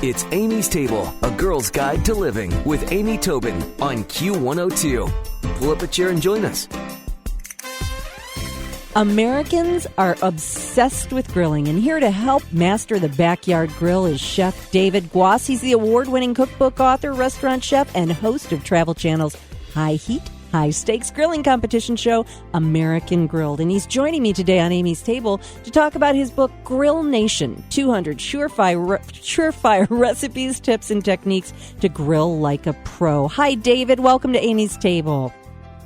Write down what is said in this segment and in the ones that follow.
It's Amy's Table, a girl's guide to living with Amy Tobin on Q102. Pull up a chair and join us. Americans are obsessed with grilling, and here to help master the backyard grill is Chef David Guas. He's the award-winning cookbook author, restaurant chef, and host of Travel Channel's High Heat, High Stakes grilling competition show, American Grilled. And he's joining me today on Amy's Table to talk about his book, Grill Nation, 200 surefire recipes, tips, and techniques to grill like a pro. Hi, David. Welcome to Amy's Table.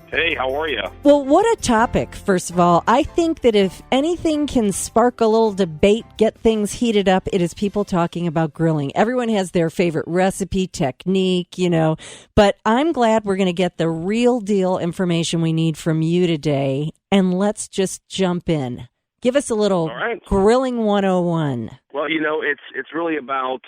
Hey, how are you? Well, what a topic, first of all. I think that if anything can spark a little debate, get things heated up, it is people talking about grilling. Everyone has their favorite recipe, technique, but I'm glad we're going to get the real deal information we need from you today, and let's just jump in. Give us a little Grilling 101. Well, it's really about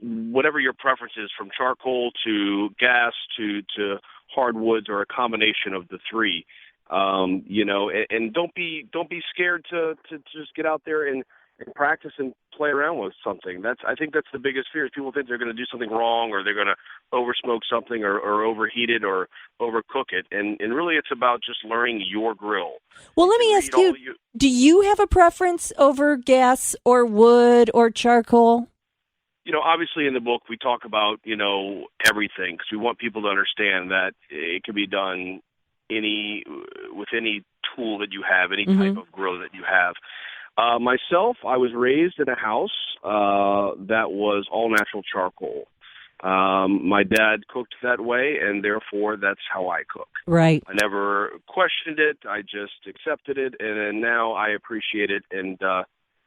whatever your preference is, from charcoal to gas to hardwoods, or a combination of the three. And don't be scared to just get out there and practice and play around with something. I think that's the biggest fear. Is people think they're going to do something wrong, or they're going to oversmoke something, or overheat it, or overcook it. And really, it's about just learning your grill. Well, let me ask you, do you have a preference over gas or wood or charcoal? Obviously in the book we talk about, everything, because we want people to understand that it can be done with any tool that you have, any type of grill that you have. Myself, I was raised in a house that was all natural charcoal. My dad cooked that way, and therefore that's how I cook. Right. I never questioned it. I just accepted it, and now I appreciate it, and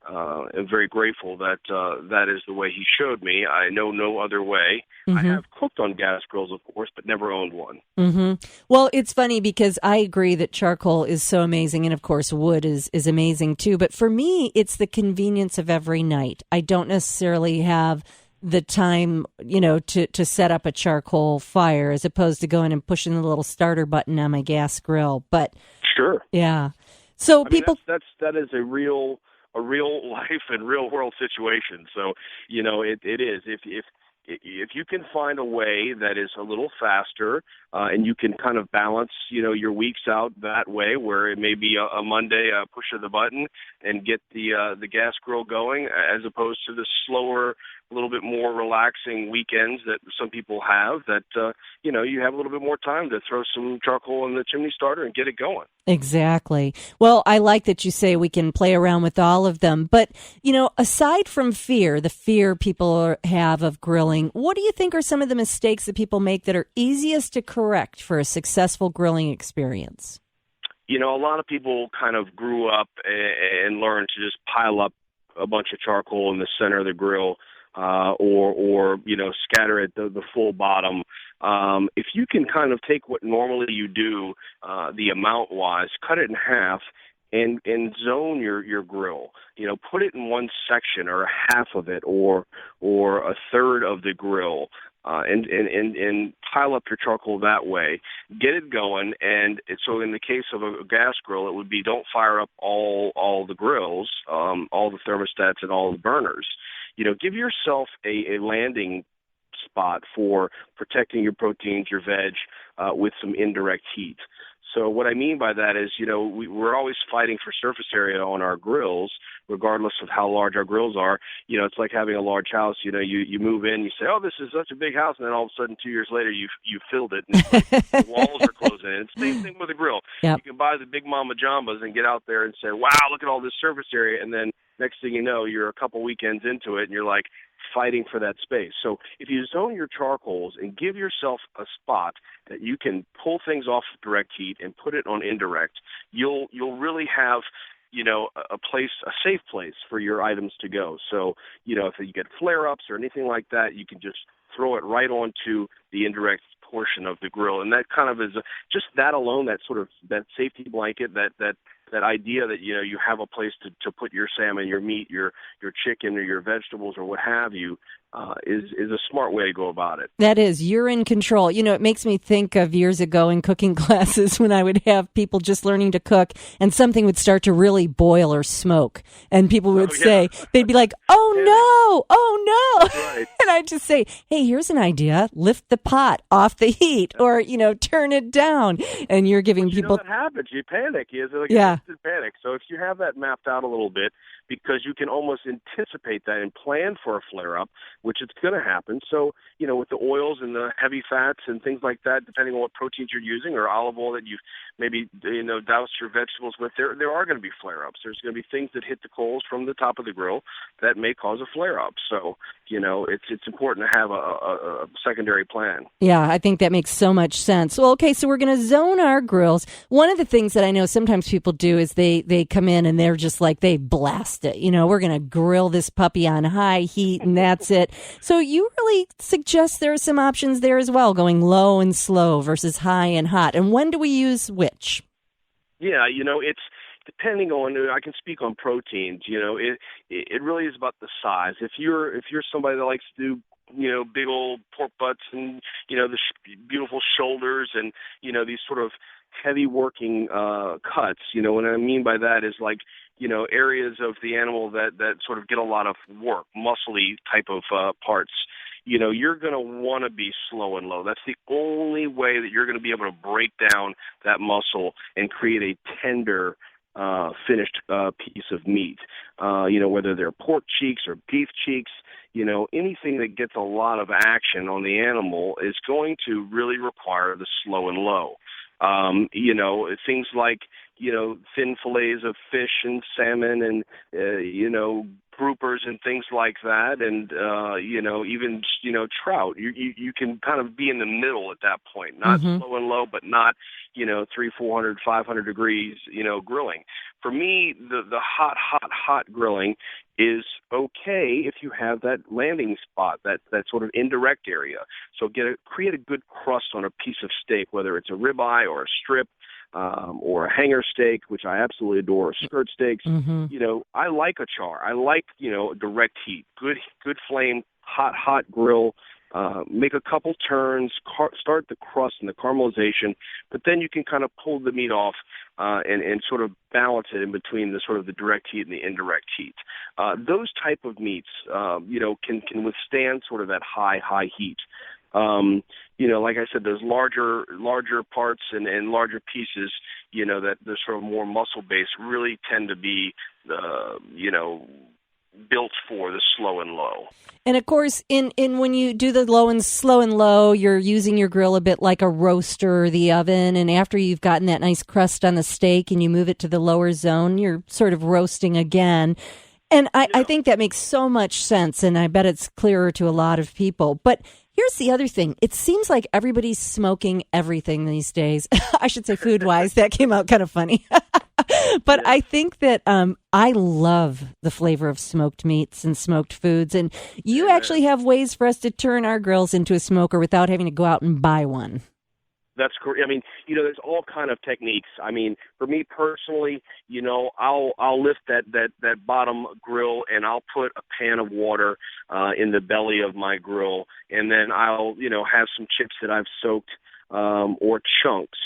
I'm very grateful that that is the way he showed me. I know no other way. I have cooked on gas grills, of course, but never owned one. Well, it's funny because I agree that charcoal is so amazing, and of course wood is amazing too. But for me, it's the convenience of every night. I don't necessarily have the time, to set up a charcoal fire as opposed to going and pushing the little starter button on my gas grill. But sure, yeah. So that is a real life and real world situation. So, it is. If you can find a way that is a little faster, and you can kind of balance, your weeks out that way, where it may be a Monday push of the button and get the gas grill going, as opposed to the slower, a little bit more relaxing weekends that some people have, that, you have a little bit more time to throw some charcoal in the chimney starter and get it going. Exactly. Well, I like that you say we can play around with all of them. But, aside from the fear people have of grilling, what do you think are some of the mistakes that people make that are easiest to correct for a successful grilling experience? A lot of people kind of grew up and learned to just pile up a bunch of charcoal in the center of the grill, or scatter it the full bottom. If you can kind of take what normally you do, the amount-wise, cut it in half, and zone your grill. Put it in one section, or half of it, or a third of the grill, and pile up your charcoal that way. Get it going, and so in the case of a gas grill, it would be, don't fire up all the grills, all the thermostats, and all the burners. Give yourself a landing spot for protecting your proteins, your veg, with some indirect heat. So what I mean by that is, we're always fighting for surface area on our grills, regardless of how large our grills are. It's like having a large house. You move in, you say, oh, this is such a big house, and then all of a sudden 2 years later you filled it, and it's like the walls are closing in. It's the same thing with a grill. Yep. You can buy the big mama jambas and get out there and say, wow, look at all this surface area, and then next thing you know, you're a couple weekends into it, and you're like fighting for that space. So if you zone your charcoals and give yourself a spot that you can pull things off of direct heat and put it on indirect, you'll really have, a safe place for your items to go. So, if you get flare-ups or anything like that, you can just throw it right onto the indirect portion of the grill. And that kind of is just that alone, that sort of that safety blanket, that idea that you have a place to put your salmon, your meat, your chicken, or your vegetables, or what have you, is a smart way to go about it. That is, you're in control. You know, it makes me think of years ago in cooking classes when I would have people just learning to cook and something would start to really boil or smoke. And people would say, they'd be like, oh no. Right. And I'd just say, hey, here's an idea. Lift the pot off the heat or, turn it down. And you're giving people. That happens. You panic. It's like yeah. instant panic. So if you have that mapped out a little bit, because you can almost anticipate that and plan for a flare-up, which it's going to happen. So, with the oils and the heavy fats and things like that, depending on what proteins you're using or olive oil that you've maybe, doused your vegetables with, there are going to be flare-ups. There's going to be things that hit the coals from the top of the grill that may cause a flare-up. So, it's important to have a secondary plan. Yeah, I think that makes so much sense. Well, okay, so we're going to zone our grills. One of the things that I know sometimes people do is they come in and they're just like, they blast it. We're going to grill this puppy on high heat and that's it. So you really suggest there are some options there as well, going low and slow versus high and hot. And when do we use which? Yeah, it's depending on, I can speak on proteins, it really is about the size. If you're somebody that likes to do, big old pork butts and, the beautiful shoulders and, these sort of heavy working cuts, what I mean by that is like, areas of the animal that sort of get a lot of work, muscly type of parts. You're going to want to be slow and low. That's the only way that you're going to be able to break down that muscle and create a tender, finished piece of meat. Whether they're pork cheeks or beef cheeks, anything that gets a lot of action on the animal is going to really require the slow and low. Things like, thin fillets of fish and salmon and, groupers and things like that. And, even, trout, you can kind of be in the middle at that point, not slow and low, but not, 300, 400, 500 degrees, grilling. For me, the hot grilling is okay if you have that landing spot, that sort of indirect area. So create a good crust on a piece of steak, whether it's a ribeye or a strip, or a hanger steak, which I absolutely adore, or skirt steaks. I like a char. I like, direct heat, good flame, hot grill. Make a couple turns, start the crust and the caramelization, but then you can kind of pull the meat off and sort of balance it in between the sort of the direct heat and the indirect heat. Those type of meats, can withstand sort of that high heat. Like I said, those larger parts and larger pieces, that the sort of more muscle base really tend to be, built for the slow and low. And of course, in when you do the slow and low, you're using your grill a bit like a roaster or the oven. And after you've gotten that nice crust on the steak and you move it to the lower zone, you're sort of roasting again. And I think that makes so much sense. And I bet it's clearer to a lot of people. But here's the other thing. It seems like everybody's smoking everything these days. I should say food-wise. That came out kind of funny. But I think that I love the flavor of smoked meats and smoked foods. And you actually have ways for us to turn our grills into a smoker without having to go out and buy one. That's correct. I mean, there's all kind of techniques. I mean, for me personally, I'll lift that bottom grill and I'll put a pan of water in the belly of my grill, and then I'll have some chips that I've soaked or chunks.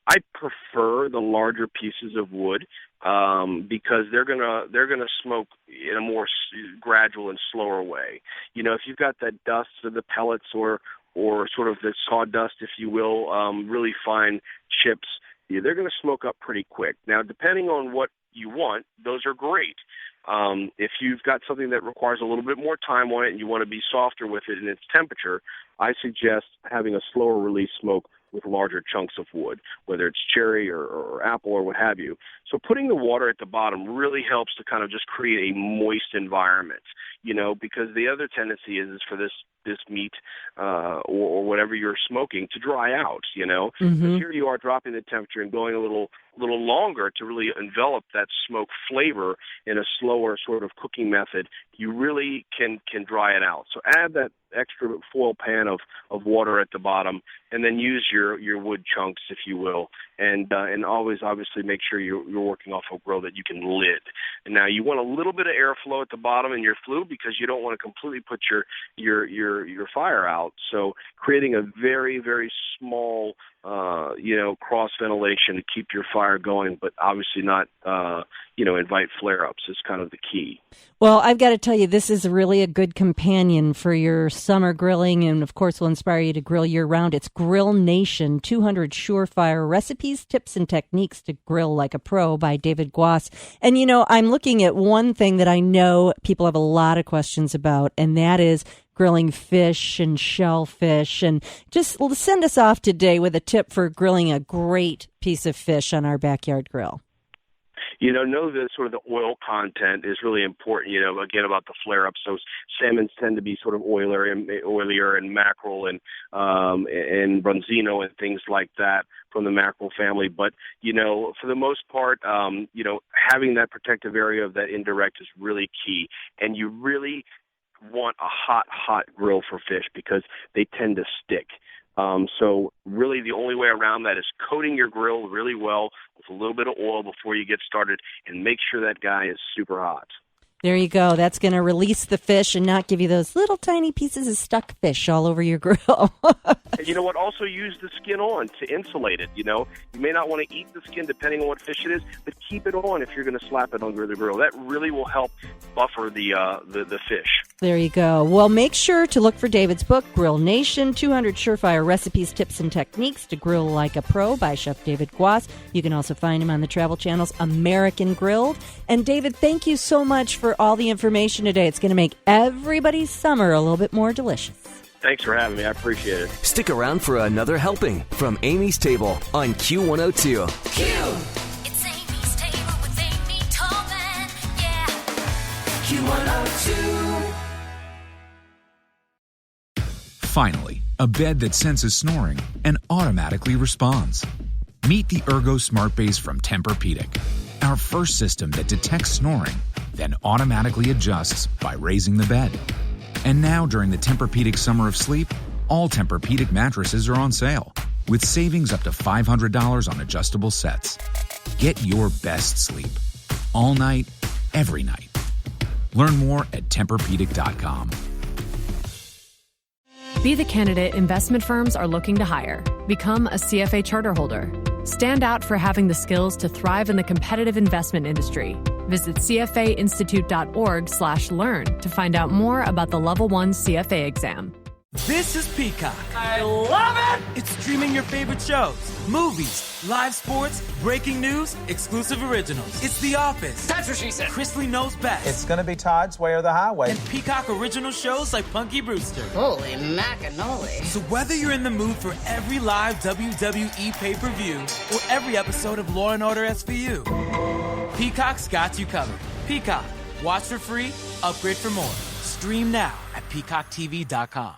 I prefer the larger pieces of wood because they're gonna smoke in a more gradual and slower way. If you've got that dust of the pellets or sort of the sawdust, if you will, really fine chips, they're going to smoke up pretty quick. Now, depending on what you want, those are great. If you've got something that requires a little bit more time on it and you want to be softer with it in its temperature, I suggest having a slower release smoke with larger chunks of wood, whether it's cherry or apple or what have you. So putting the water at the bottom really helps to kind of just create a moist environment, because the other tendency is for this this meat or whatever you're smoking to dry out, Because here you are dropping the temperature and going a little longer to really envelop that smoke flavor in a slower sort of cooking method. You really can dry it out. So add that extra foil pan of water at the bottom, and then use your wood chunks, if you will, and always obviously make sure you're working off a grill that you can lid. And now you want a little bit of airflow at the bottom in your flue because you don't want to completely put your fire out. So creating a very, very small cross ventilation to keep your fire going, but obviously not invite flare-ups is kind of the key. Well, I've got to tell you, this is really a good companion for your summer grilling, and of course will inspire you to grill year-round. It's Grill Nation, 200 surefire recipes, tips, and techniques to grill like a pro by David Guas. And, I'm looking at one thing that I know people have a lot of questions about, and that is grilling fish and shellfish. And just send us off today with a tip for grilling a great piece of fish on our backyard grill. Know that sort of the oil content is really important, again, about the flare-ups. So salmons tend to be sort of oilier and mackerel and bronzino and things like that from the mackerel family. But, for the most part, having that protective area of that indirect is really key. And you really want a hot grill for fish because they tend to stick. So really the only way around that is coating your grill really well with a little bit of oil before you get started and make sure that guy is super hot. There you go. That's going to release the fish and not give you those little tiny pieces of stuck fish all over your grill. And you know what? Also use the skin on to insulate it. You may not want to eat the skin depending on what fish it is, but keep it on if you're going to slap it under the grill. That really will help buffer the fish. There you go. Well, make sure to look for David's book, Grill Nation, 200 Surefire Recipes, Tips, and Techniques to Grill Like a Pro by Chef David Guas. You can also find him on the Travel Channel's American Grilled. And David, thank you so much for all the information today. It's going to make everybody's summer a little bit more delicious. Thanks for having me. I appreciate it. Stick around for another helping from Amy's Table on Q102. Q! It's Amy's Table with Amy Tobin. Yeah. Q102. Finally, a bed that senses snoring and automatically responds. Meet the Ergo Smart Base from Tempur-Pedic, our first system that detects snoring, then automatically adjusts by raising the bed. And now, during the Tempur-Pedic Summer of Sleep, all Tempur-Pedic mattresses are on sale, with savings up to $500 on adjustable sets. Get your best sleep, all night, every night. Learn more at TempurPedic.com. Be the candidate investment firms are looking to hire. Become a CFA charter holder. Stand out for having the skills to thrive in the competitive investment industry. Visit CFAinstitute.org/learn to find out more about the Level 1 CFA exam. This is Peacock. I love it! It's streaming your favorite shows, movies, live sports, breaking news, exclusive originals. It's The Office. That's what she said. Chrisley Knows Best. It's gonna be Todd's Way or the Highway. And Peacock original shows like Punky Brewster. Holy macanoli. So whether you're in the mood for every live WWE pay-per-view or every episode of Law & Order SVU, Peacock's got you covered. Peacock. Watch for free, upgrade for more. Stream now at peacocktv.com.